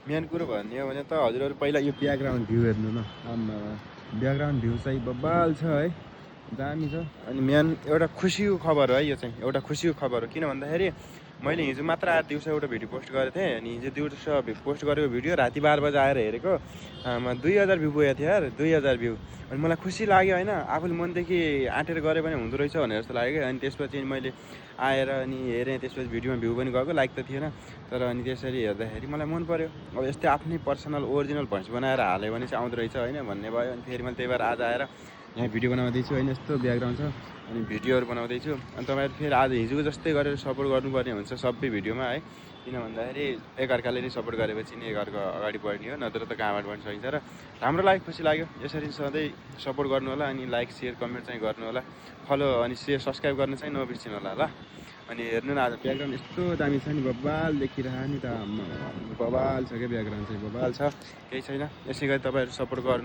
Main कुरो भन्ने हो भने त हजुरहरू पहिला यो ब्याकग्राउन्ड भ्यू हेर्नु न। आम्मा ब्याकग्राउन्ड भ्यू चाहिँ बब्बाल छ है, दामी छ। अनि मेन एउटा खुसीको खबर हो है यो चाहिँ, एउटा खुसीको खबर हो। किन भन्दाखेरि मैले हिजो मात्र आज दिउँसो एउटा भिडियो पोस्ट गरेको थिएँ। अनि हिजो दिउँसो पोस्ट गरेको भिडियो राति 12 बजे आएर हेरेको, 2000 भ्यू पुगेको थियो यार, 2000 भ्यू। अनि मलाई खुसी लाग्यो होइन, आफूले मनदेखि आँटेर गऱ्यो भने हुँदो रहेछ भनेर जस्तो लाग्यो। अनि त्यसपछि मैले आएर अनि हेरेँ, त्यसपछि भिडियोमा भ्यू पनि गएको, लाइक त थिएन। तर अनि त्यसरी हेर्दाखेरि मलाई मन पऱ्यो। अब यस्तै आफ्नै पर्सनल ओरिजिनल भोइस बनाएर हाल्यो भने चाहिँ आउँदो रहेछ होइन भन्ने भयो। अनि फेरि मैले त्यही भएर आज आएर यहाँ भिडियो बनाउँदैछु होइन, यस्तो ब्याकग्राउन्ड छ अनि भिडियोहरू बनाउँदैछु। अनि तपाईँहरू फेरि आज हिजोको जस्तै गरेर सपोर्ट गर्नुपर्ने हुन्छ सबै भिडियोमा है। किन भन्दाखेरि एकअर्काले नै सपोर्ट गरेपछि नि एकअर्का अगाडि बढ्ने हो, नत्र त कहाँबाट बढ्न सकिन्छ। र राम्रो लाग्यो, खुसी लाग्यो। यसरी सधैँ सपोर्ट गर्नु होला। अनि लाइक सेयर कमेन्ट चाहिँ गर्नु होला, फलो अनि सेयर सब्सक्राइब गर्न चाहिँ नबिर्सिनु होला ल। अनि हेर्नु न आज ब्याकग्राउन्ड यस्तो दामी छ नि, बब्बाल देखिरह नि त, बबाल छ क्या ब्याकग्राउन्ड चाहिँ, बबाल छ, केही छैन। यसै गरी तपाईँहरू सपोर्ट गर्नु।